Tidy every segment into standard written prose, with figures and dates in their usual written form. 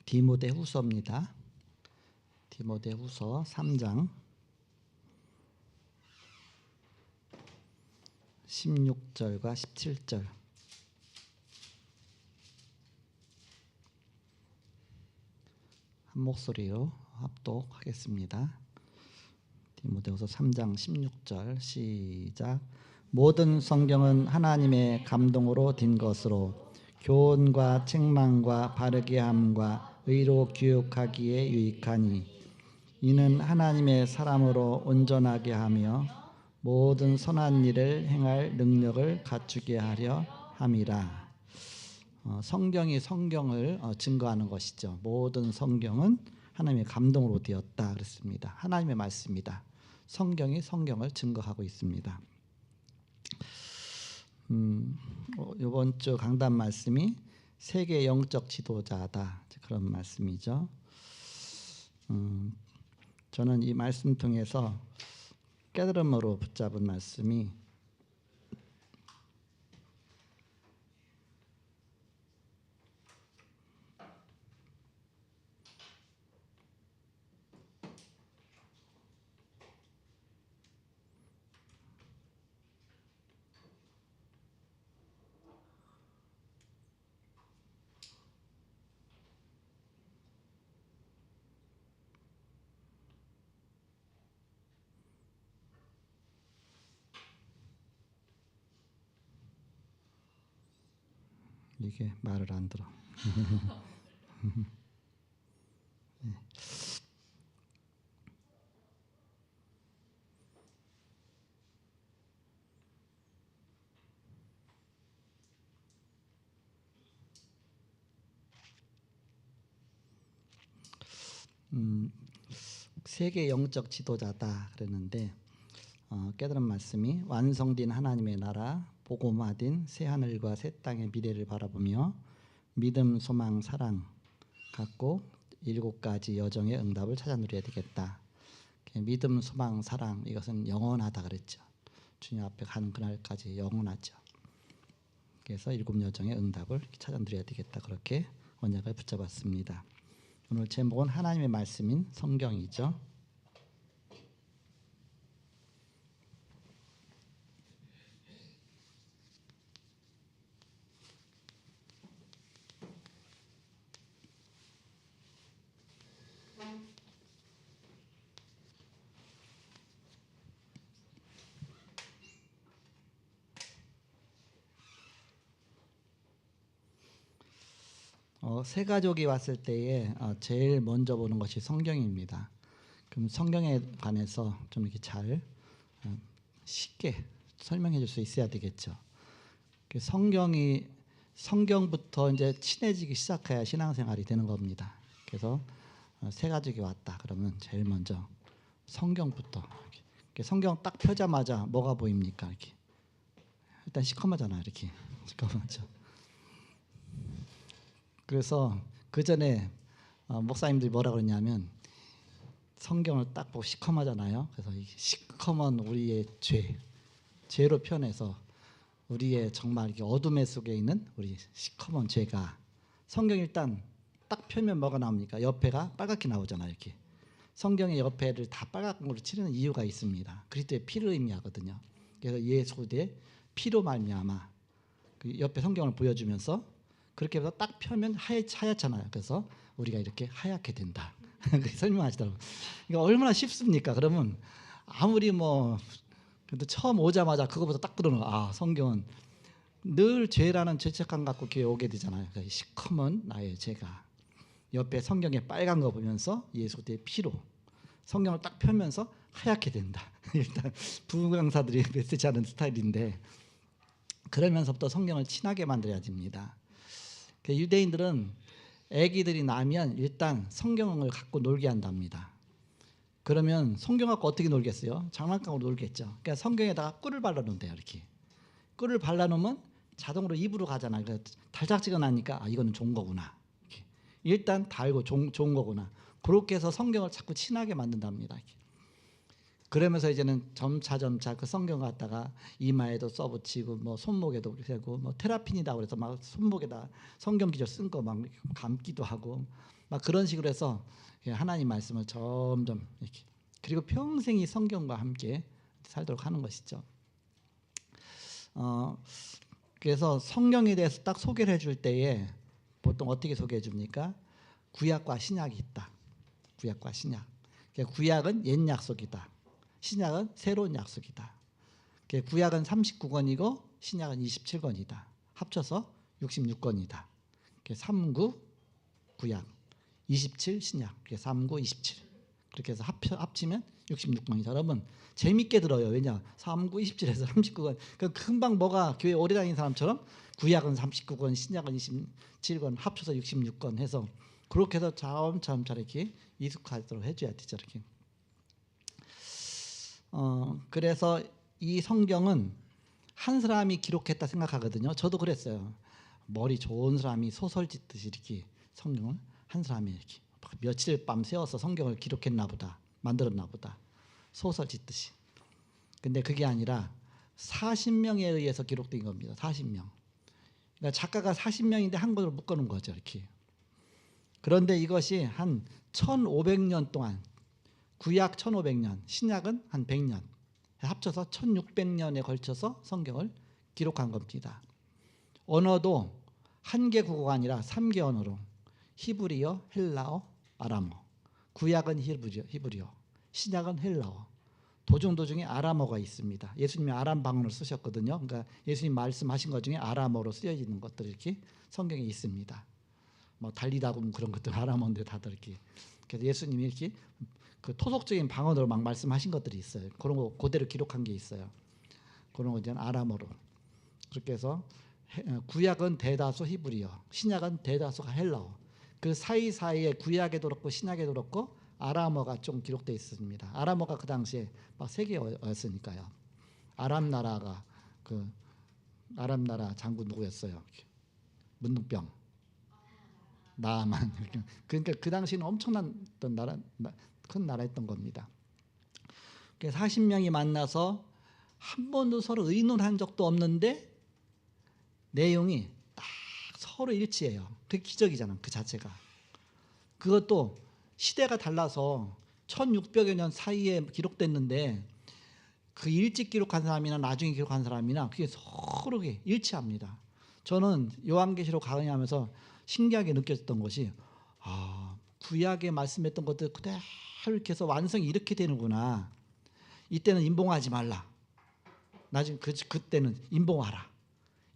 디모데후서입니다. 디모데후서 3장 16절과 17절 한 목소리로 합독하겠습니다. 디모데후서 3장 16절 시작. 모든 성경은 하나님의 감동으로 된 것으로 교훈과 책망과 바르게 함과 의로 교육하기에 유익하니 이는 하나님의 사람으로 온전하게 하며 모든 선한 일을 행할 능력을 갖추게 하려 함이라. 성경이 성경을 증거하는 것이죠. 모든 성경은 하나님의 감동으로 되었다 그랬습니다. 하나님의 말씀이다. 성경이 성경을 증거하고 있습니다. 이번 주 강단 말씀이 세계 영적 지도자다 그런 말씀이죠. 저는 이 말씀 통해서 깨달음으로 붙잡은 말씀이 이게 말을 안 들어. 네. 세계 영적 지도자다 그랬는데 깨달은 말씀이 완성된 하나님의 나라 복음화된 새 하늘과 새 땅의 미래를 바라보며 믿음, 소망, 사랑 갖고 7가지 여정의 응답을 찾아 누려야 되겠다. 믿음, 소망, 사랑 이것은 영원하다 그랬죠. 주님 앞에 가는 그날까지 영원하죠. 그래서 7여정의 응답을 찾아 누려야 되겠다. 그렇게 언약을 붙잡았습니다. 오늘 제목은 하나님의 말씀인 성경이죠. 새 가족이 왔을 때에 제일 먼저 보는 것이 성경입니다. 그럼 성경에 관해서 좀 이렇게 잘 쉽게 설명해 줄 수 있어야 되겠죠. 성경부터 이제 친해지기 시작해야 신앙생활이 되는 겁니다. 그래서 새 가족이 왔다 그러면 제일 먼저 성경부터 이렇게 성경 딱 펴자마자 뭐가 보입니까? 이렇게 일단 시커멓잖아요. 이렇게 시커멓죠. 그래서 그 전에 목사님들이 뭐라 그러냐면 성경을 딱 보고 시커멓잖아요. 그래서 이 시커먼 우리의 죄로 표현해서 우리의 정말 이렇게 어둠의 속에 있는 우리 시커먼 죄가 성경 일단 딱 펴면 뭐가 나옵니까? 옆에가 빨갛게 나오잖아요. 이렇게 성경의 옆에를 다 빨갛게 칠하는 이유가 있습니다. 그리스도의 피를 의미하거든요. 그래서 예수의 피로 말미암아 그 옆에 성경을 보여주면서 그렇게 해서 딱 펴면 하얗잖아요. 그래서 우리가 이렇게 하얗게 된다. 그렇게 설명하시더라고요. 이거 얼마나 쉽습니까? 그러면 아무리 그래도 처음 오자마자 그거부터 딱 들어는 성경은 늘 죄라는 죄책감 갖고 교회 오게 되잖아요. 시커먼 나의 죄가 옆에 성경에 빨간 거 보면서 예수의 피로 성경을 딱 펴면서 하얗게 된다. 일단 부흥 강사들이 메시지하는 스타일인데 그러면서부터 성경을 친하게 만들어야 됩니다. 유대인들은 아기들이 나면 일단 성경을 갖고 놀게 한답니다. 그러면 성경 갖고 어떻게 놀겠어요? 장난감으로 놀겠죠. 그러니까 성경에다가 꿀을 발라놓는데요. 이렇게 꿀을 발라놓으면 자동으로 입으로 가잖아요. 달짝지근하니까 이거는 좋은 거구나. 이렇게. 일단 달고 좋은 거구나. 그렇게 해서 성경을 자꾸 친하게 만든답니다. 이렇게. 그러면서 이제는 점차 그 성경 갖다가 이마에도 써붙이고 손목에도 되고 테라핀이다 그래서 막 손목에다 성경 기조 쓴 거 막 감기도 하고 막 그런 식으로 해서 하나님 말씀을 점점 이렇게 그리고 평생이 성경과 함께 살도록 하는 것이죠. 그래서 성경에 대해서 딱 소개를 해줄 때에 보통 어떻게 소개해 줍니까? 구약과 신약이 있다. 구약과 신약. 구약은 옛 약속이다. 신약은 새로운 약속이다. 구약은 39권이고 신약은 27권이다. 합쳐서 66권이다. 39 구약, 27 신약. 39, 27. 그렇게 해서 합치면 66권이다. 여러분 재밌게 들어요. 왜냐? 39, 27에서 39권. 금방 뭐가 교회 오래 다니는 사람처럼 구약은 39권, 신약은 27권, 합쳐서 66권 해서 그렇게 해서 점점 이렇게 익숙하도록 해줘야 되죠. 이렇게. 그래서 이 성경은 한 사람이 기록했다 생각하거든요. 저도 그랬어요. 머리 좋은 사람이 소설 짓듯이 이렇게 성경을 한 사람이 이렇게 며칠 밤 새워서 성경을 기록했나 보다, 만들었나 보다, 소설 짓듯이. 근데 그게 아니라 40명에 의해서 기록된 겁니다. 40명. 그러니까 작가가 40명인데 한 권으로 묶어놓은 거죠. 이렇게. 그런데 이것이 한 1500년 동안, 구약 1500년, 신약은 한 100년 합쳐서 1600년에 걸쳐서 성경을 기록한 겁니다. 언어도 한 개 국어가 아니라 3개 언어로 히브리어, 헬라어, 아람어. 구약은 히브리어, 신약은 헬라어. 도중에 아람어가 있습니다. 예수님이 아람 방언을 쓰셨거든요. 그러니까 예수님 말씀하신 것 중에 아람어로 쓰여지는 것들이 이렇게 성경에 있습니다. 뭐 달리다금 그런 것들 아람어인데 다들 이렇게. 그래서 예수님이 이렇게 그 토속적인 방언으로 막 말씀하신 것들이 있어요. 그런 거 그대로 기록한 게 있어요. 그런 거 이제 아람어로. 그렇게 해서 구약은 대다수 히브리어, 신약은 대다수가 헬라어. 그 사이사이에 구약에도 그렇고 신약에도 그렇고 아람어가 좀 기록되어 있습니다. 아람어가 그 당시에 막 세계였으니까요. 아람 나라가 그 아람 나라 장군 누구였어요? 문둥병 나아만. 그러니까 그 당시는 엄청난 큰 나라였던 겁니다. 40명이 만나서 한 번도 서로 의논한 적도 없는데 내용이 딱 서로 일치해요. 그게 기적이잖아. 그 자체가. 그것도 시대가 달라서 1600여 년 사이에 기록됐는데 그 일찍 기록한 사람이나 나중에 기록한 사람이나 그게 서로 일치합니다. 저는 요한계시록 강의하면서 신기하게 느꼈던 것이 구약에 말씀했던 것들 그대로 이렇게 해서 완성이 이렇게 되는구나. 이때는 임봉하지 말라. 나중에 그때는 임봉하라.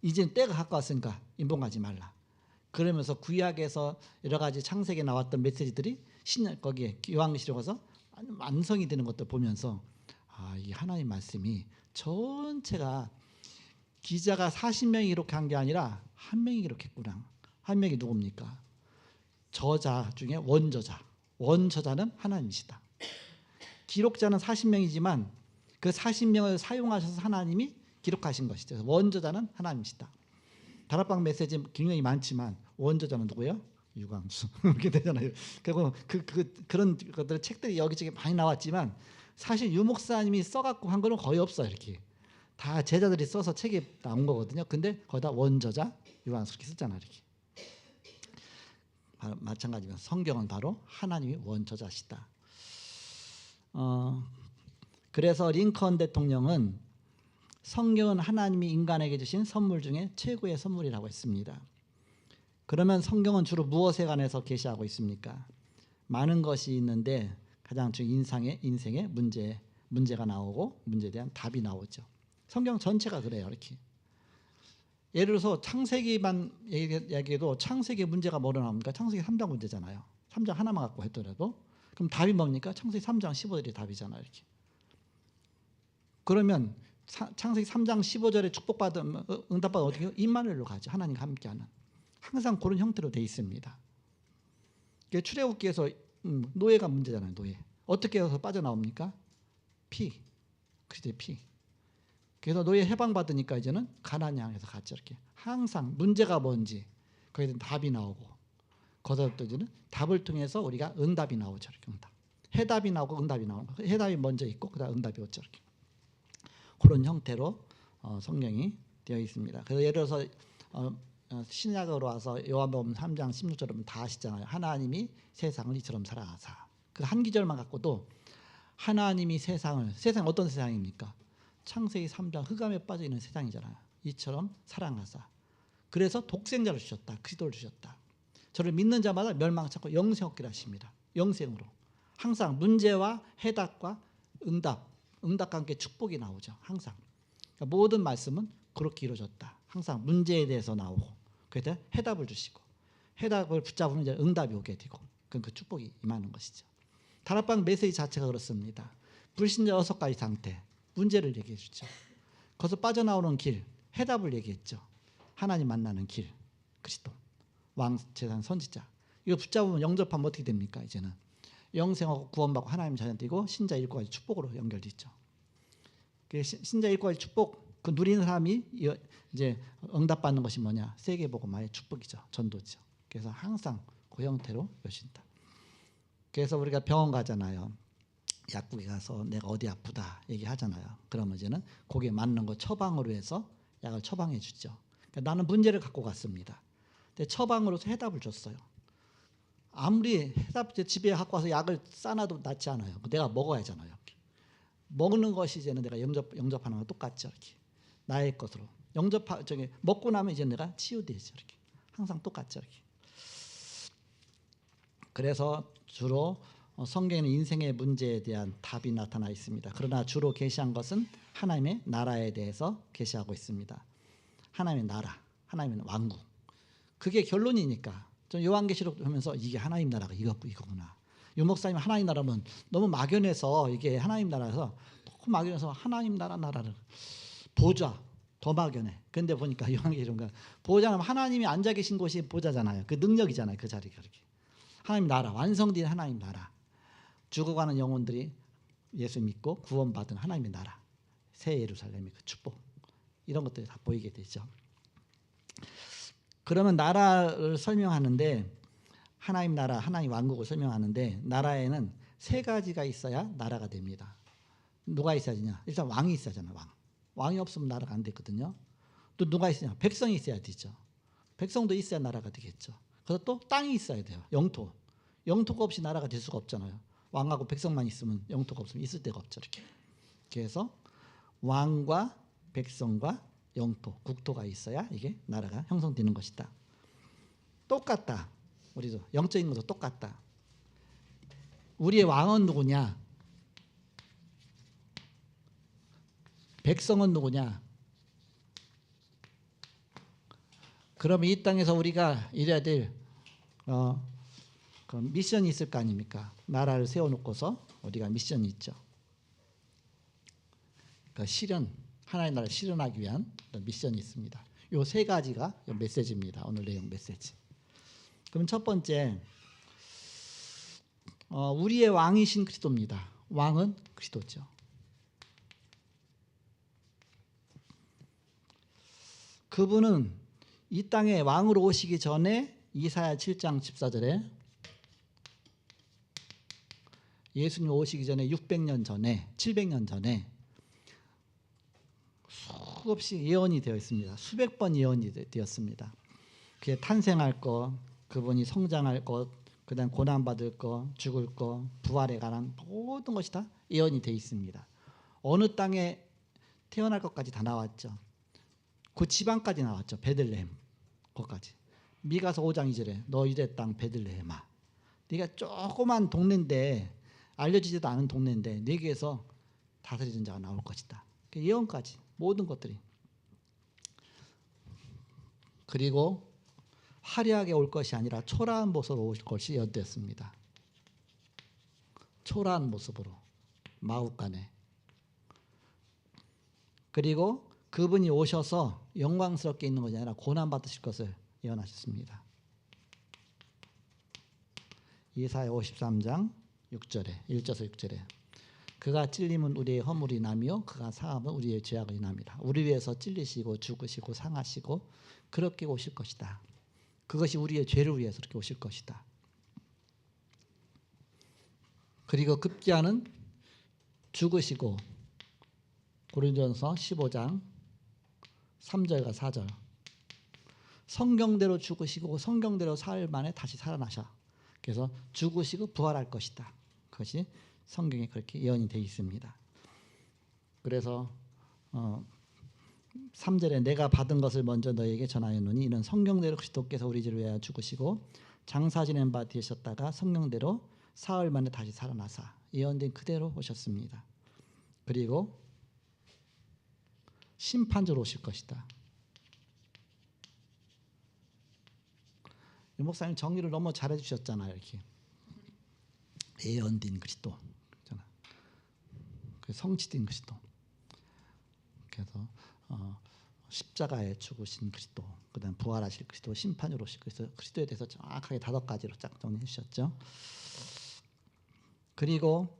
이제는 때가 가까웠으니까 임봉하지 말라. 그러면서 구약에서 여러 가지 창세기에 나왔던 메시지들이 거기에 요한계시록에서 완성이 되는 것들 보면서 이 하나님 말씀이 전체가 기자가 40명이 기록한 게 아니라 한 명이 기록했구나. 한 명이 누굽니까? 저자 중에 원저자는 하나님이시다. 기록자는 40명이지만 그 40명을 사용하셔서 하나님이 기록하신 것이죠. 원저자는 하나님이시다. 다락방 메시지 굉장히 많지만 원저자는 누구예요? 유광수. 이렇게 되잖아요. 그리고 그런 것들 책들이 여기저기 많이 나왔지만 사실 유 목사님이 써갖고 한 거는 거의 없어요. 이렇게 다 제자들이 써서 책에 나온 거거든요. 근데 거기다 원저자 유광수 이렇게 썼잖아. 이렇게. 마찬가지면 성경은 바로 하나님이 원저자시다. 그래서 링컨 대통령은 성경은 하나님이 인간에게 주신 선물 중에 최고의 선물이라고 했습니다. 그러면 성경은 주로 무엇에 관해서 계시하고 있습니까? 많은 것이 있는데 가장 중요한 인생의 문제가 나오고 문제에 대한 답이 나오죠. 성경 전체가 그래요. 이렇게. 예를 들어서 창세기만 얘기해도 창세기 문제가 뭐로 나옵니까? 창세기 3장 문제잖아요. 3장 하나만 갖고 했더라도 그럼 답이 뭡니까? 창세기 3장 15절이 답이잖아요. 이렇게. 그러면 창세기 3장 15절에 축복받은 응답받은 어떻게 해요? 임마누엘로 가죠. 하나님과 함께하는. 항상 그런 형태로 되어 있습니다. 출애굽기에서 노예가 문제잖아요. 노예. 어떻게 해서 빠져나옵니까? 피. 그리스도의 피. 그래서 노예 해방받으니까 이제는 가나안 향해서 갔죠. 이렇게. 항상 문제가 뭔지 거기에 대한 답이 나오고 거기서부터 이제는 답을 통해서 우리가 응답이 나오죠. 이렇게 응답. 해답이 나오고 응답이 나오고 해답이 먼저 있고 그다음 응답이 오죠. 이렇게. 그런 형태로 성경이 되어 있습니다. 그래서 예를 들어서 신약으로 와서 요한복음 3장 16절은 다 아시잖아요. 하나님이 세상을 이처럼 사랑하사. 그 한 기절만 갖고도 하나님이 세상이 어떤 세상입니까? 창세기 3장 흑암에 빠져 있는 세상이잖아요. 이처럼 사랑하사. 그래서 독생자를 주셨다. 그리스도를 주셨다. 저를 믿는 자마다 멸망치 않고 영생 얻기를 하십니다. 영생으로. 항상 문제와 해답과 응답과 함께 축복이 나오죠. 항상. 그러니까 모든 말씀은 그렇게 이루어졌다. 항상 문제에 대해서 나오고 그래서 해답을 주시고 해답을 붙잡으면 이제 응답이 오게 되고 그 축복이 임하는 것이죠. 다락방 메시지 자체가 그렇습니다. 불신자 6가지 상태, 문제를 얘기해 주죠. 거기서 빠져나오는 길, 해답을 얘기했죠. 하나님 만나는 길, 그리스도, 왕, 제사장, 선지자. 이거 붙잡으면 영접하면 어떻게 됩니까? 이제는 영생하고 구원받고 하나님 자녀 되고 신자 7가지 축복으로 연결되죠. 신자 7가지 축복, 그 누리는 사람이 이제 응답받는 것이 뭐냐? 세계복음화의 축복이죠. 전도죠. 그래서 항상 그 형태로 여신다. 그래서 우리가 병원 가잖아요. 약국에 가서 내가 어디 아프다 얘기하잖아요. 그러면 이제는 거기에 맞는 거 처방으로 해서 약을 처방해 주죠. 그러니까 나는 문제를 갖고 갔습니다. 근데 처방으로서 해답을 줬어요. 아무리 집에 갖고 와서 약을 싸놔도 낫지 않아요. 내가 먹어야 하잖아요. 먹는 것이 이제는 내가 영접하는 거 똑같죠. 이렇게 나의 것으로 먹고 나면 이제 내가 치유되죠. 이렇게 항상 똑같죠. 이렇게. 그래서 주로 성경에는 인생의 문제에 대한 답이 나타나 있습니다. 그러나 주로 계시한 것은 하나님의 나라에 대해서 계시하고 있습니다. 하나님의 나라, 하나님의 왕국. 그게 결론이니까. 좀 요한계시록 하면서 이게 하나님 나라가 이거구나. 유 목사님 하나님 나라면 너무 막연해서 이게 하나님 나라에서 너무 막연해서 하나님 나라를 보좌 더 막연해. 근데 보니까 요한계시록은 보좌는 하나님이 앉아 계신 곳이 보좌잖아요. 그 능력이잖아요. 그 자리가 이렇게. 하나님 나라, 완성된 하나님 나라. 죽어가는 영혼들이 예수 믿고 구원받은 하나님의 나라. 새 예루살렘의 그 축복. 이런 것들이 다 보이게 되죠. 그러면 나라를 설명하는데 하나님 나라, 하나님 왕국을 설명하는데 나라에는 3가지가 있어야 나라가 됩니다. 누가 있어야 되냐? 일단 왕이 있어야 되잖아요. 왕이 없으면 나라가 안 되거든요. 또 누가 있어야? 백성이 있어야 되죠. 백성도 있어야 나라가 되겠죠. 그래서 또 땅이 있어야 돼요. 영토가 없이 나라가 될 수가 없잖아요. 왕하고 백성만 있으면 영토가 없으면 있을 데가 없죠. 이렇게. 그래서 왕과 백성과 영토, 국토가 있어야 이게 나라가 형성되는 것이다. 똑같다. 우리도 영적인 것도 똑같다. 우리의 왕은 누구냐? 백성은 누구냐? 그럼 이 땅에서 우리가 이래야 될 그 미션이 있을 거 아닙니까? 나라를 세워놓고서 우리가 미션이 있죠. 그러니까 하나의 나라를 실현하기 위한 미션이 있습니다. 이 3가지가 메시지입니다. 오늘 내용 메시지. 그럼 첫 번째, 우리의 왕이신 그리스도입니다. 왕은 그리스도죠. 그분은 이 땅에 왕으로 오시기 전에 이사야 7장 14절에 예수님 오시기 전에 600년 전에 700년 전에 수없이 예언이 되어 있습니다. 수백 번 예언이 되었습니다. 그게 탄생할 것, 그분이 성장할 것, 그다음 고난받을 것, 죽을 것, 부활에 관한 모든 것이 다 예언이 되어 있습니다. 어느 땅에 태어날 것까지 다 나왔죠. 그 지방까지 나왔죠. 베들레헴 거기까지. 미가서 5장 2절에 너 유대 땅 베들레헴아, 네가 조그만 동네인데 알려지지도 않은 동네인데 네게서 다스리는 자가 나올 것이다. 예언까지 모든 것들이. 그리고 화려하게 올 것이 아니라 초라한 모습으로 올 것이 예언되었습니다. 초라한 모습으로 마구간에. 그리고 그분이 오셔서 영광스럽게 있는 것이 아니라 고난받으실 것을 예언하셨습니다. 이사야 53장 6절에 1절에서 6절에 그가 찔림은 우리의 허물이 남이요 그가 사함은 우리의 죄악의 남이라. 우리 위해서 찔리시고 죽으시고 상하시고 그렇게 오실 것이다. 그것이 우리의 죄를 위해서 그렇게 오실 것이다. 그리고 급기야는 죽으시고 고린도전서 15장 3절과 4절 성경대로 죽으시고 성경대로 사흘 만에 다시 살아나셔. 그래서 죽으시고 부활할 것이다. 그것이 성경에 그렇게 예언이 되어 있습니다. 그래서 3절에 내가 받은 것을 먼저 너에게 전하였노니 이는 성경대로 그리스도께서 우리 죄를 위하여 죽으시고 장사 지낸 바 되셨다가 성경대로 사흘 만에 다시 살아나사 예언된 그대로 오셨습니다. 그리고 심판자로 오실 것이다. 목사님 정리를 너무 잘해 주셨잖아요. 이렇게 예언된 그리스도, 성취된 그리스도. 그래서 십자가에 죽으신 그리스도, 그다음 부활하실 그리스도, 심판으로 오실 그리스도, 그리스도에 대해서 정확하게 5가지로 쫙 정리해 주셨죠. 그리고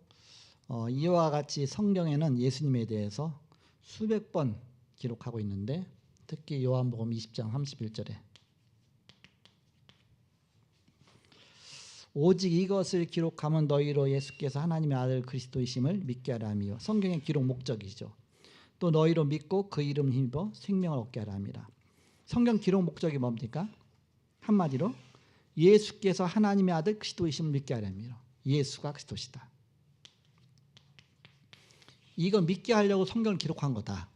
이와 같이 성경에는 예수님에 대해서 수백 번 기록하고 있는데 특히 요한복음 20장 31절에 오직 이것을 기록하면 너희로 예수께서 하나님의 아들 그리스도이심을 믿게 하라 함이요. 성경의 기록 목적이죠. 또 너희로 믿고 그 이름 힘입어 생명을 얻게 하라 함이라. 성경 기록 목적이 뭡니까? 한마디로 예수께서 하나님의 아들 그리스도이심을 믿게 하라 함이요. 예수가 그리스도시다. 이거 믿게 하려고 성경을 기록한 거다.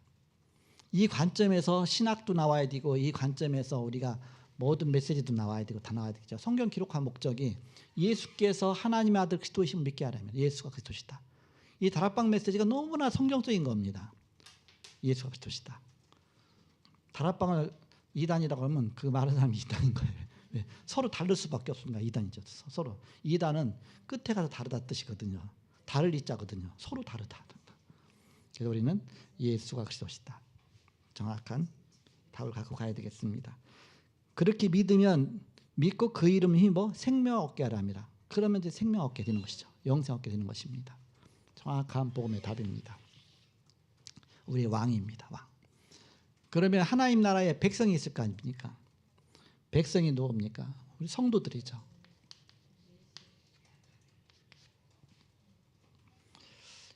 이 관점에서 신학도 나와야 되고 이 관점에서 우리가 모든 메시지도 나와야 되고 다 나와야 되겠죠. 성경 기록한 목적이 예수께서 하나님의 아들 그리스도이심을 믿게 하라면 예수가 그리스도시다. 이 다락방 메시지가 너무나 성경적인 겁니다. 예수가 그리스도시다. 다락방을 이단이라고 하면 그 말하는 사람이 이단인 거예요. 왜? 서로 다를 수밖에 없습니다. 이단이죠. 서로. 이단은 끝에 가서 다르다 뜻이거든요. 다를 이자거든요. 서로 다르다. 그래서 우리는 예수가 그리스도시다. 정확한 답을 갖고 가야 되겠습니다. 그렇게 믿고 그 이름 힘입어 생명 얻게 하라 함이라. 그러면 이제 생명 얻게 되는 것이죠. 영생 얻게 되는 것입니다. 정확한 복음의 답입니다. 우리의 왕입니다. 왕. 그러면 하나님 나라에 백성이 있을 거 아닙니까? 백성이 누굽니까? 우리 성도들이죠.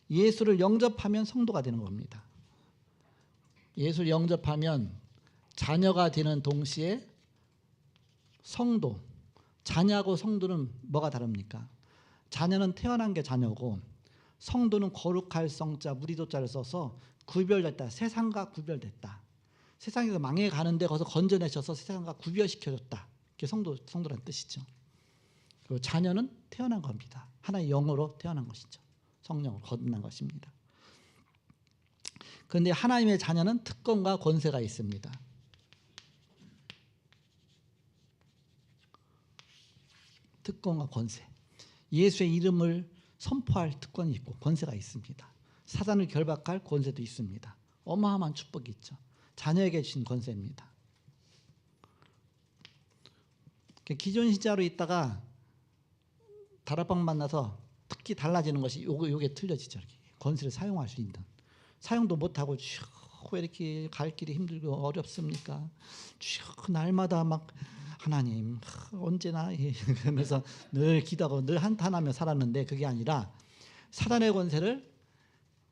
예수를 영접하면 성도가 되는 겁니다. 예수를 영접하면 자녀가 되는 동시에 성도, 자녀하고 성도는 뭐가 다릅니까? 자녀는 태어난 게 자녀고 성도는 거룩할 성자 무리도자를 써서 구별됐다. 세상과 구별됐다. 세상에서 망해가는데 거기서 건져내셔서 세상과 구별시켜줬다. 그게 성도라는 뜻이죠. 그리고 자녀는 태어난 겁니다. 하나의 영으로 태어난 것이죠. 성령으로 거듭난 것입니다. 그런데 하나님의 자녀는 특권과 권세가 있습니다. 특권과 권세. 예수의 이름을 선포할 특권이 있고 권세가 있습니다. 사단을 결박할 권세도 있습니다. 어마어마한 축복이 있죠. 자녀에게 주신 권세입니다. 기존 신자로 있다가 다락방 만나서 특히 달라지는 것이 요게 틀려지죠. 이렇게. 권세를 사용할 수 있는. 사용도 못하고 왜 이렇게 갈 길이 힘들고 어렵습니까? 날마다 막 하나님 언제나 그러면서 늘 기도하고 늘 한탄하며 살았는데 그게 아니라 사단의 권세를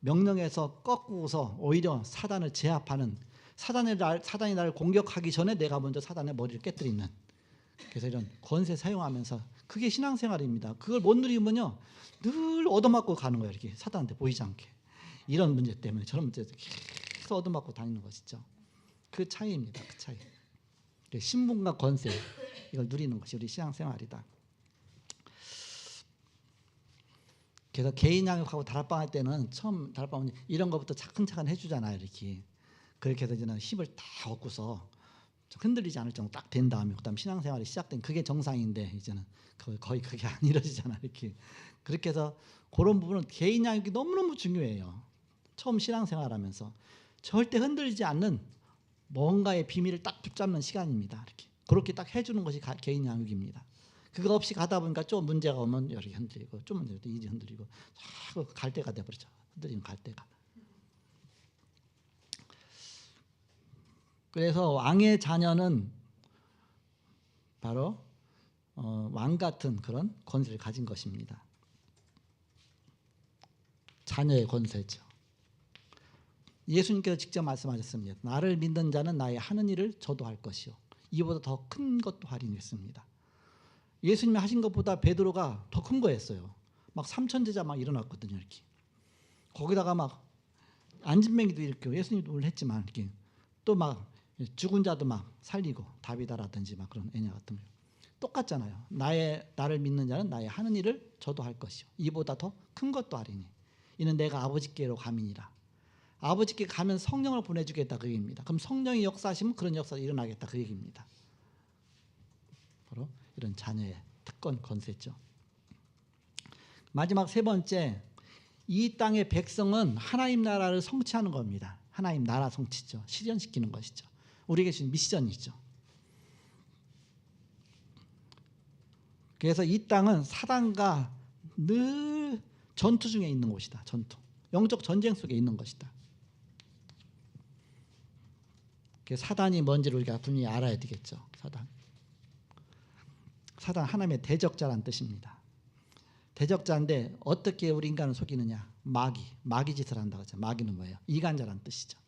명령해서 꺾고서 오히려 사단을 제압하는 사단이 나를 공격하기 전에 내가 먼저 사단의 머리를 깨뜨리는 그래서 이런 권세 사용하면서 그게 신앙생활입니다. 그걸 못 누리면요 늘 얻어맞고 가는 거예요. 이렇게 사단한테 보이지 않게 이런 문제 때문에 저런 문제 때문에 계속 얻어맞고 다니는 것이죠. 그 차이입니다. 그 차이. 신분과 권세 이걸 누리는 것이 우리 신앙생활이다. 그래서 개인 양육하고 다락방 할 때는 처음 다락방은 이런 것부터 차근차근 해주잖아요. 이렇게 그렇게 해서 이제는 힘을 다 얻고서 흔들리지 않을 정도 딱 된 다음에 그다음 신앙생활이 시작된 그게 정상인데 이제는 거의 그게 안 이루어지잖아요. 이렇게 그렇게 해서 그런 부분은 개인 양육이 너무너무 중요해요. 처음 신앙생활하면서 절대 흔들리지 않는 뭔가의 비밀을 딱 붙잡는 시간입니다. 이렇게 그렇게 딱 해주는 것이 개인 양육입니다. 그거 없이 가다 보니까 좀 문제가 오면 여기 흔들리고 좀 문제가 이리 흔들리고 자꾸 갈대가 돼버리죠. 흔들리는 갈대가. 그래서 왕의 자녀는 바로 왕 같은 그런 권세를 가진 것입니다. 자녀의 권세죠. 예수님께서 직접 말씀하셨습니다. 나를 믿는 자는 나의 하는 일을 저도 할 것이요. 이보다 더 큰 것도 할인했습니다. 예수님이 하신 것보다 베드로가 더 큰 거 했어요. 막 3천 제자 막 일어났거든요. 이렇게 거기다가 막 안진뱅이도 이렇게 예수님도 물론 했지만 이렇게 또 막 죽은 자도 막 살리고 다비다라든지 막 그런 애냐 같은 거 똑같잖아요. 나를 믿는 자는 나의 하는 일을 저도 할 것이요 이보다 더 큰 것도 하리니 이는 내가 아버지께로 감이니라. 아버지께 가면 성령을 보내주겠다 그 얘기입니다. 그럼 성령이 역사하시면 그런 역사가 일어나겠다 그 얘기입니다. 바로 이런 자녀의 특권 건세죠. 마지막 세 번째, 이 땅의 백성은 하나님 나라를 성취하는 겁니다. 하나님 나라 성취죠. 실현시키는 것이죠. 우리에게 주신 미션이죠. 그래서 이 땅은 사단과 늘 전투 중에 있는 곳이다. 전투. 영적 전쟁 속에 있는 것이다. 사단이 뭔지를 우리가 분명히 알아야 되겠죠. 사단 하나님의 대적자란 뜻입니다. 대적자인데 어떻게 우리 인간을 속이느냐? 마귀 짓을 한다고 하죠. 마귀는 뭐예요? 이간자란 뜻이죠.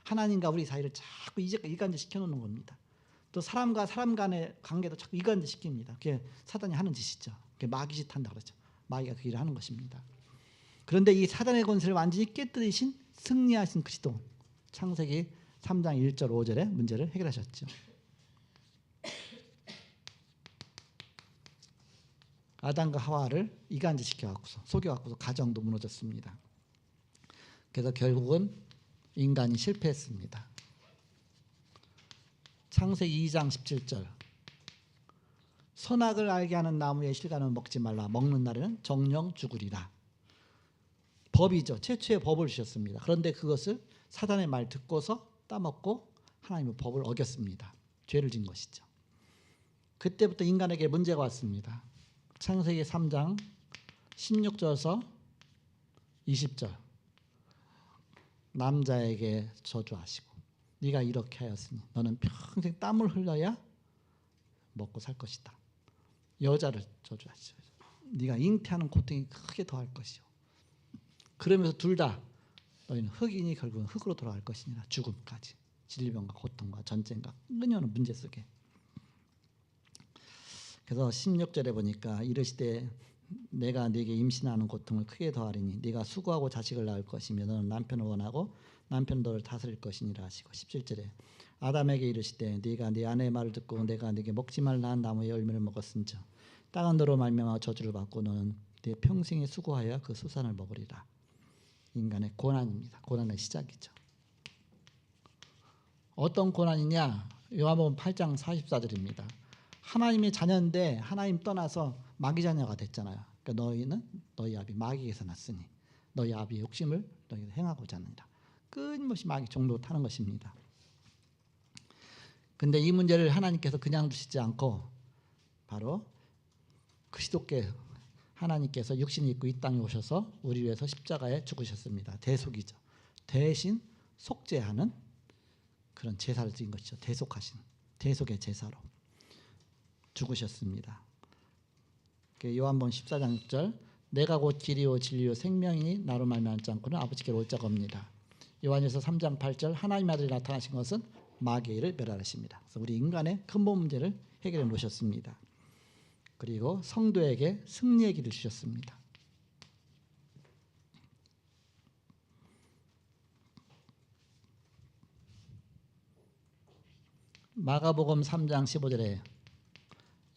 하나님과 우리 사이를 자꾸 이간자 시켜놓는 겁니다. 또 사람과 사람 간의 관계도 자꾸 이간자 시킵니다. 그게 사단이 하는 짓이죠. 그게 마귀 짓 한다고 그러죠. 마귀가 그 일을 하는 것입니다. 그런데 이 사단의 권세를 완전히 깨뜨리신 승리하신 그리스도, 창세기 3장 1절 5절의 문제를 해결하셨죠. 아담과 하와를 이간질 시켜갖고서 속여갖고서 가정도 무너졌습니다. 그래서 결국은 인간이 실패했습니다. 창세기 2장 17절 선악을 알게 하는 나무의 실과는 먹지 말라. 먹는 날에는 정령 죽으리라. 법이죠. 최초의 법을 주셨습니다. 그런데 그것을 사단의 말 듣고서 따먹고 하나님의 법을 어겼습니다. 죄를 진 것이죠. 그때부터 인간에게 문제가 왔습니다. 창세기 3장 16절에서 20절 남자에게 저주하시고 네가 이렇게 하였으니 너는 평생 땀을 흘려야 먹고 살 것이다. 여자를 저주하시죠. 네가 잉태하는 고통이 크게 더할 것이요. 그러면서 둘 다 너희는 흙이니 결국은 흙으로 돌아갈 것이니라. 죽음까지. 질병과 고통과 전쟁과 끊임없는 문제 속에. 그래서 16절에 보니까 이르시되 내가 네게 임신하는 고통을 크게 더하리니 네가 수고하고 자식을 낳을 것이며 너는 남편을 원하고 남편 너를 다스릴 것이니라 하시고 17절에 아담에게 이르시되 네가 네 아내의 말을 듣고 내가 네게 먹지 말라 한 나무의 열매를 먹었은즉 땅은 너로 말미암아 저주를 받고 너는 네 평생에 수고하여 그 수산을 먹으리라. 인간의 고난입니다. 고난의 시작이죠. 어떤 고난이냐? 요한복음 8장 44절입니다. 하나님의 자녀인데 하나님 떠나서 마귀 자녀가 됐잖아요. 그러니까 너희는 너희 아비 마귀에서 났으니 너희 아비의 욕심을 너희가 행하고자 하느니라. 끊임없이 마귀 종로 타는 것입니다. 근데 이 문제를 하나님께서 그냥 두시지 않고 바로 그리스도께 하나님께서 육신이 입고 이 땅에 오셔서 우리 위해서 십자가에 죽으셨습니다. 대속이죠. 대신 속죄하는 그런 제사를 드린 것이죠. 대속하신 대속의 제사로 죽으셨습니다. 요한복음 14장 6절 내가 곧 길이요 진리요 생명이니 나로 말미암지 않고는 아버지께로 올 자가 없느니라. 요한일서 3장 8절 하나님 아들이 나타나신 것은 마귀의 일을 멸하십니다. 그래서 우리 인간의 근본 문제를 해결해 놓으셨습니다. 그리고 성도에게 승리의 길을 주셨습니다. 마가복음 3장 15절에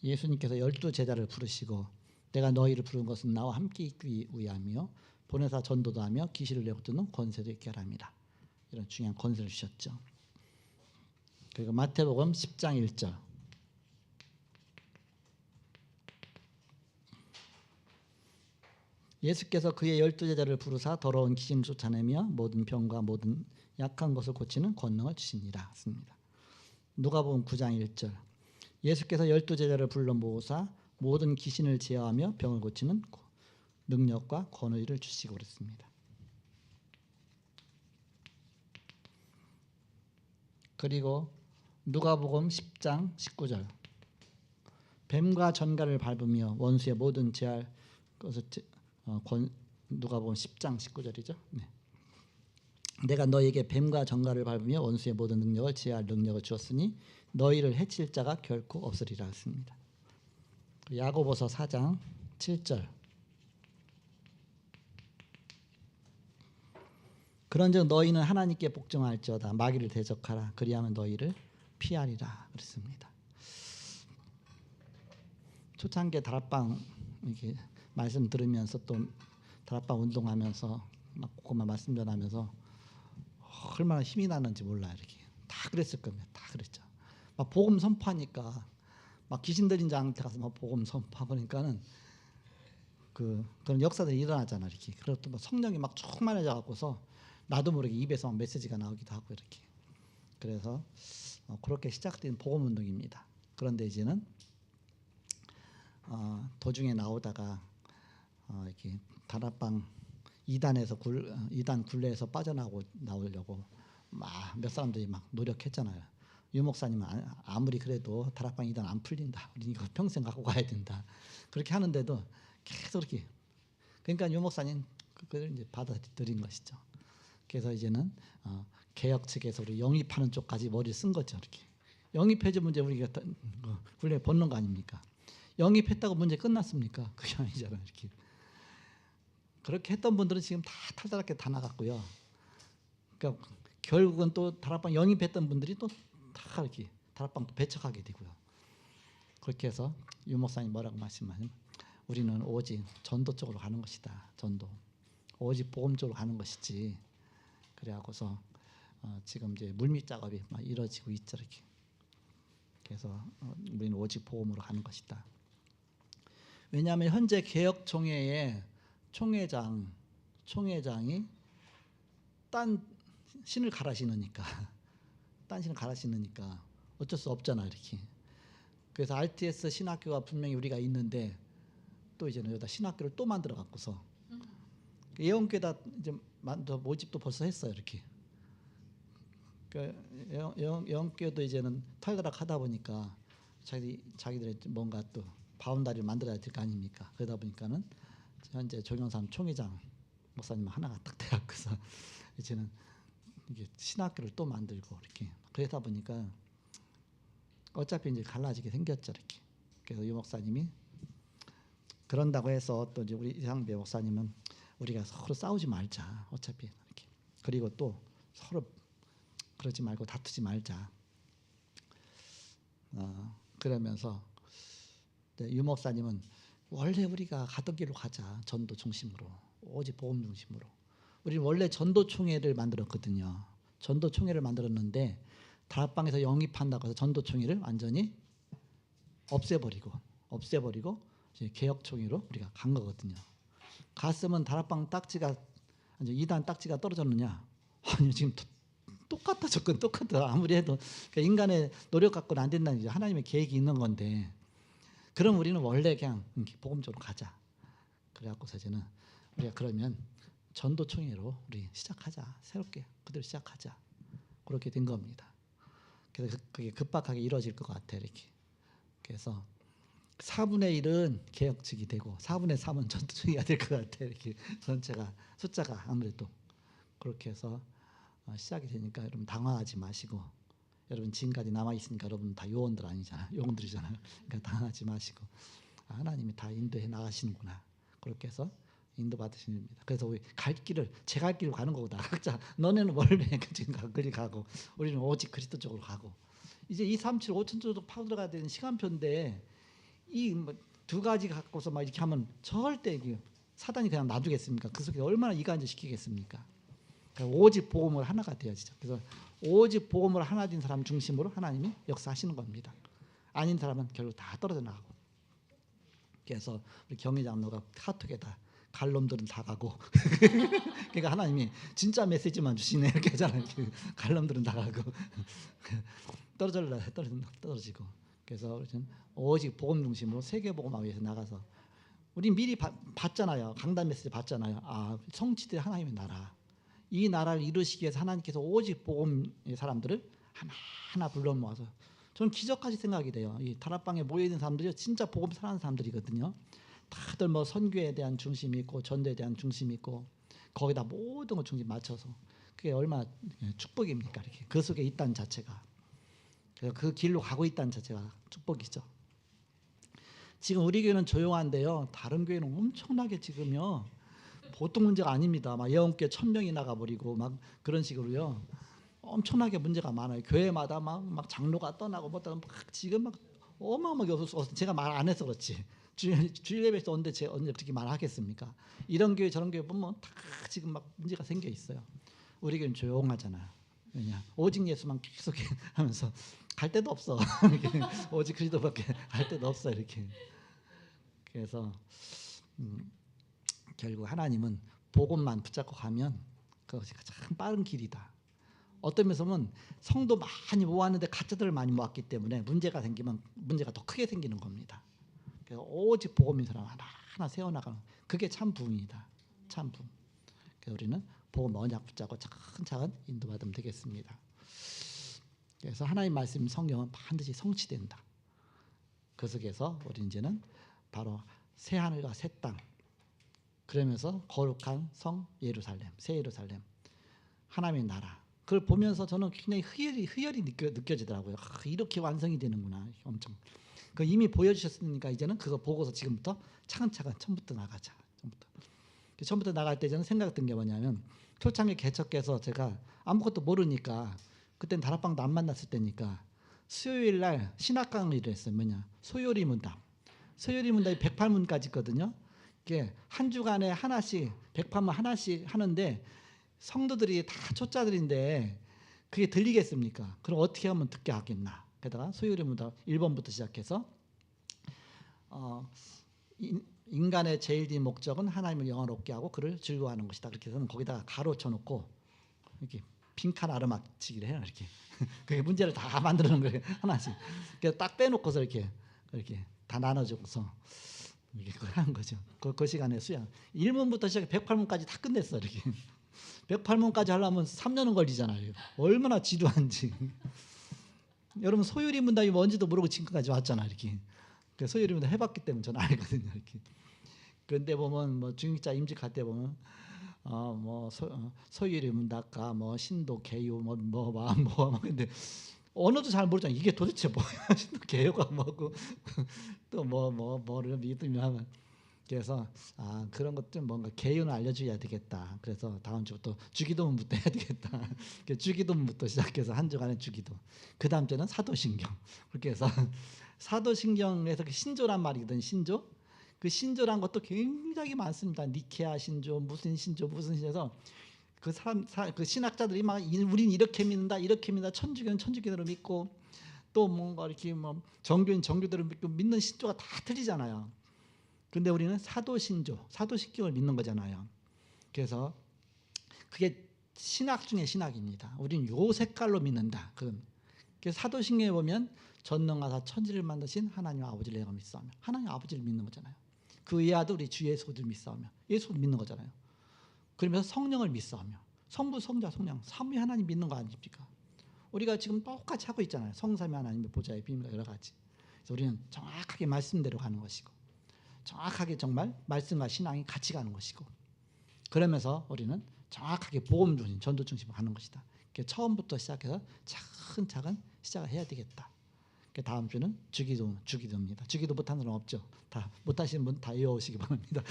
예수님께서 12제자를 부르시고 내가 너희를 부른 것은 나와 함께 있기 위함이요 보내사 전도도 하며 귀신을 내어쫓는 권세도 있게 하랍니다. 이런 중요한 권세를 주셨죠. 그리고 마태복음 10장 1절 예수께서 그의 12제자를 부르사 더러운 귀신을 쫓아내며 모든 병과 모든 약한 것을 고치는 권능을 주시니라 했습니다. 누가복음 9장 1절 예수께서 12제자를 불러 모으사 모든 귀신을 제어하며 병을 고치는 능력과 권위를 주시고 그랬습니다. 그리고 누가복음 10장 19절 뱀과 전갈을 밟으며 원수의 모든 제할 것을 누가복음 10장 19절이죠. 네. 내가 너에게 뱀과 정갈을 밟으며 원수의 모든 능력을 제어할 능력을 주었으니 너희를 해칠 자가 결코 없으리라 했습니다. 야고보서 4장 7절. 그런즉 너희는 하나님께 복종할지어다. 마귀를 대적하라. 그리하면 너희를 피하리라 그랬습니다. 초창기에 다락방 이렇게 말씀 들으면서 또 다락방 운동하면서 막 그것만 말씀 전하면서 얼마나 힘이 나는지 몰라. 이렇게 다 그랬을 겁니다. 다 그랬죠. 막 복음 선포하니까 막 귀신 들린 자한테 가서 막 복음 선포하고 그러니까는 그런 역사들이 일어나잖아. 이렇게. 그리고 또 막 성령이 막 충만해져 갖고서 나도 모르게 입에서 막 메시지가 나오기도 하고 이렇게. 그래서 그렇게 시작된 복음 운동입니다. 그런데 이제는 도중에 나오다가 이렇게 다락방 이단 굴레에서 나오려고 막 몇 사람들이 막 노력했잖아요. 유 목사님은 아무리 그래도 다락방 이단 안 풀린다. 우리 이거 평생 갖고 가야 된다. 그렇게 하는데도 계속 이렇게. 그러니까 유 목사님 그걸 이제 받아들인 것이죠. 그래서 이제는 개혁 측에서 우리 영입하는 쪽까지 머리를 쓴 거죠. 이렇게 영입해주면 이제 우리가 굴레 벗는 거 아닙니까? 영입했다고 문제 끝났습니까? 그게 아니잖아요. 이렇게 그렇게 했던 분들은 지금 다 탈다랗게 다 나갔고요. 그러니까 결국은 또 다락방 영입했던 분들이 또 다 이렇게 다락방 배척하게 되고요. 그렇게 해서 유 목사님 뭐라고 말씀하냐면 우리는 오직 전도 쪽으로 가는 것이다. 전도. 오직 복음 쪽으로 가는 것이지. 그래갖고서 지금 이제 물밑 작업이 막 이루어지고 있죠. 이렇게. 그래서 우리는 오직 복음으로 가는 것이다. 왜냐하면 현재 개혁총회의 총회장이 딴 신을 갈아 신으니까 어쩔 수 없잖아. 이렇게. 그래서 RTS 신학교가 분명히 우리가 있는데 또 이제는 여기다 신학교를 또 만들어 갖고서 예언교회다 이제 모집도 벌써 했어요. 이렇게. 예언교회도 이제는 탈다락하다 보니까 자기들의 뭔가 또 바운다리를 만들어야 될 거 아닙니까? 그러다 보니까는 현재 조경삼 총회장 목사님 하나가 딱 돼갖고서 이제는 이게 신학교를 또 만들고 이렇게 그러다 보니까 어차피 이제 갈라지게 생겼죠. 이렇게. 그래서 유 목사님이 그런다고 해서 또 이제 우리 이상배 목사님은 우리가 서로 싸우지 말자. 어차피 이렇게. 그리고 또 서로 그러지 말고 다투지 말자. 그러면서 유 목사님은 원래 우리가 가던 길로 가자. 전도 중심으로. 오직 복음 중심으로. 우리는 원래 전도총회를 만들었거든요. 전도총회를 만들었는데 다락방에서 영입한다고 해서 전도총회를 완전히 없애버리고 이제 개혁총회로 우리가 간 거거든요. 갔으면 다락방 딱지가 이제 2단 딱지가 떨어졌느냐? 아니 지금 똑같아. 접근 똑같아. 아무리 해도 그러니까 인간의 노력 갖고는 안 된다는 게 하나님의 계획이 있는 건데 그럼 우리는 원래 그냥 복음적으로 가자. 그래갖고서 이제는 우리가 그러면 전도총회로 우리 시작하자. 새롭게 그대로 시작하자. 그렇게 된 겁니다. 그래서 그게 급박하게 이루어질 것 같아. 이렇게. 그래서 4분의 1은 개혁 측이 되고 4분의 3은 전도총회가 될 것 같아. 이렇게 전체가 숫자가 아무래도 그렇게 해서 시작이 되니까 여러분 당황하지 마시고 여러분 지금까지 남아 있으니까 여러분 다 요원들 아니잖아요. 요원들이잖아요. 그러니까 당황하지 마시고 하나님이 다 인도해 나가시는구나. 그렇게 해서 인도 받으시는 겁니다. 그래서 우리 제 갈 길로 가는 거다. 각자 너네는 원래 지금 그리 가고 우리는 오직 그리스도 쪽으로 가고 이제 237 5천 쪽으로 파들어가야 되는 시간표인데 이 두 가지 갖고서 막 이렇게 하면 절대 사단이 그냥 놔두겠습니까? 그 속에 얼마나 이간질 시키겠습니까? 그러니까 오직 복음을 하나가 되어지죠. 그래서 오직 복음을 하나 된 사람 중심으로 하나님이 역사하시는 겁니다. 아닌 사람은 결국 다 떨어져 나가고. 그래서 우리 경희 장로가 카톡에다 갈 놈들은 다 가고 그러니까 하나님이 진짜 메시지만 주시네 이렇게 하잖아요. 갈 놈들은 다 가고 떨어지고. 그래서 오직 복음 중심으로 세계복음화위해서 나가서 우리 미리 봤잖아요. 강단 메시지 봤잖아요. 성취될 하나님의 나라. 이 나라를 이루시기 위해서 하나님께서 오직 복음의 사람들을 하나하나 불러 모아서 저는 기적까지 생각이 돼요. 이 다락방에 모여있는 사람들이 진짜 복음 사랑하는 사람들이거든요. 다들 선교에 대한 중심이 있고 전도에 대한 중심이 있고 거기다 모든 걸 중심 맞춰서 그게 얼마나 축복입니까? 이렇게 그 속에 있다는 자체가, 그 길로 가고 있다는 자체가 축복이죠. 지금 우리 교회는 조용한데요. 다른 교회는 엄청나게 지금요. 보통 문제가 아닙니다. 막 예언교회 1000명이 나가버리고 막 그런 식으로요. 엄청나게 문제가 많아요. 교회마다 막 장로가 떠나고 뭐 떠나고 막 지금 막 어마어마하게 없어서 제가 말 안 해서 그렇지. 주일 예배에서 언제 제가 언제 어떻게 말하겠습니까? 이런 교회 저런 교회 보면 다 지금 막 문제가 생겨 있어요. 우리 교회는 조용하잖아요. 왜냐? 오직 예수만 계속 하면서 갈 데도 없어. 오직 그리스도밖에 갈 데도 없어 이렇게. 그래서 결국 하나님은 복음만 붙잡고 가면 그것이 가장 빠른 길이다. 어떤 면에서 보면 성도 많이 모았는데 가짜들을 많이 모았기 때문에 문제가 생기면 문제가 더 크게 생기는 겁니다. 그래서 오직 복음인 사람 하나하나 세워나가는 그게 참 부흥이다. 참 부흥. 그래서 우리는 복음 언약 붙잡고 차근차근 인도받으면 되겠습니다. 그래서 하나님 말씀 성경은 반드시 성취된다. 그 속에서 우리 이제는 바로 새 하늘과 새 땅, 그러면서 거룩한 성 예루살렘, 새 예루살렘, 하나님의 나라. 그걸 보면서 저는 굉장히 희열이 느껴지더라고요. 이렇게 완성이 되는구나. 엄청. 그 이미 보여주셨으니까 이제는 그거 보고서 지금부터 차근차근 처음부터 나가자. 처음부터 나갈 때 저는 생각했던 게 뭐냐면 초창기 개척해서 제가 아무것도 모르니까 그때는 다락방도 안 만났을 때니까 수요일 날 신학 강의를 했어요. 뭐냐? 소요리 문답. 소요리 문답이 108문까지 있거든요. 이게 한 주간에 하나씩 108문 하나씩 하는데 성도들이 다 초짜들인데 그게 들리겠습니까? 그럼 어떻게 하면 듣게 하겠나? 게다가 소요리 문답 1번부터 시작해서 인간의 제일 진 목적은 하나님을 영화롭게 하고 그를 즐거워하는 것이다. 그렇게 해서 거기다가 가로 쳐놓고 이렇게 빈칸 아르막치기를 해요. 이렇게 그게 문제를 다 만들어 놓은 거예요. 하나씩. 그래서 딱 빼놓고서 이렇게 다 나눠주고서 이렇게 하는 거죠. 그 시간에 수양 1문부터 시작해 108문까지 다 끝냈어. 이렇게 108문까지 하려면 3년은 걸리잖아요. 얼마나 지루한지. 여러분 소유리 문답이 뭔지도 모르고 지금까지 왔잖아. 이렇게. 소유리 문답 해봤기 때문에 저는 알거든요. 이렇게. 그런데 보면 뭐 중직자 임직할 때 보면 소유리 문답과 뭐 신도 개요 뭐 근데 언어도 잘 모르잖아. 이게 도대체 뭐야? 신도 개요가 뭐고 또 뭐를 믿으면 그래서 그런 것들 뭔가 개요는 알려줘야 되겠다. 그래서 다음 주부터 주기도문부터 해야 되겠다. 주기도문부터 시작해서 한 주간의 주기도. 그 다음 주는 사도신경. 그렇게 해서 사도신경에서 신조란 말이거든. 신조. 그 신조란 것도 굉장히 많습니다. 니케아 신조, 무슨 신조해서 그 신학자들이 막 우린 이렇게 믿는다, 이렇게 믿는다. 천주교는 천주교대로 믿고 또 뭔가 이렇게 뭐 정교인 정교대로 믿고 믿는 신조가 다 틀리잖아요. 근데 우리는 사도신경을 믿는 거잖아요. 그래서 그게 신학 중에 신학입니다. 우리는 요 색깔로 믿는다. 그래서 사도신경에 보면 전능하사 천지를 만드신 하나님 아버지를 내가 믿사오며 하나님 아버지를 믿는 거잖아요. 그 외아들 우리 주 예수를 믿사오며 예수를 믿는 거잖아요. 그러면서 성령을 믿사오며 성부, 성자, 성령 삼위 하나님 믿는 거 아닙니까? 우리가 지금 똑같이 하고 있잖아요. 성삼위 하나님의 보좌의 비밀과 여러 가지. 그래서 우리는 정확하게 말씀대로 가는 것이고 정확하게 정말 말씀과 신앙이 같이 가는 것이고 그러면서 우리는 정확하게 복음 중심, 전도 중심으로 가는 것이다. 처음부터 시작해서 차근차근 시작을 해야 되겠다. 다음 주는 주기도입니다. 주기도 못하는 사람 없죠. 다 못하시는 분 다 이어오시기 바랍니다.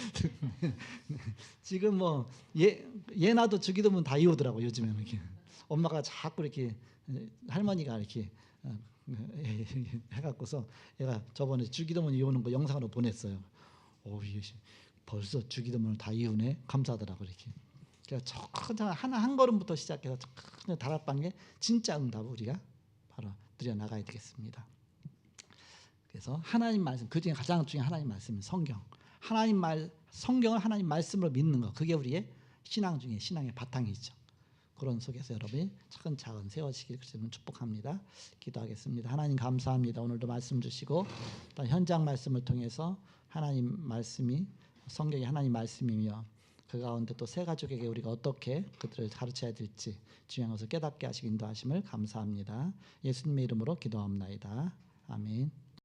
지금 뭐 예나도 주기도문 다 이어오더라고 요즘에는 이렇게. 엄마가 자꾸 이렇게 할머니가 이렇게 해갖고서 얘가 저번에 주기도문 이어오는 거 영상으로 보냈어요. 벌써 주기도문을 다 이으네. 감사하더라고 이렇게. 그래서 하나 한 걸음부터 시작해서 다락방에 진짜 응답 우리가 바로 드려 나가야 되겠습니다. 그래서 하나님 말씀 그중에 가장 중요한 하나님 말씀은 성경. 성경을 하나님 말씀으로 믿는 거 그게 우리의 신앙 중에 신앙의 바탕이죠. 그런 속에서 여러분이 차근차근 세워지길 그리스도는 축복합니다. 기도하겠습니다. 하나님 감사합니다. 오늘도 말씀 주시고 또 현장 말씀을 통해서 하나님 말씀이 성경이 하나님 말씀이며 그 가운데 또 새 가족에게 우리가 어떻게 그들을 가르쳐야 될지 중요한 것을 깨닫게 하시고 인도하심을 감사합니다. 예수님의 이름으로 기도합나이다. 아멘.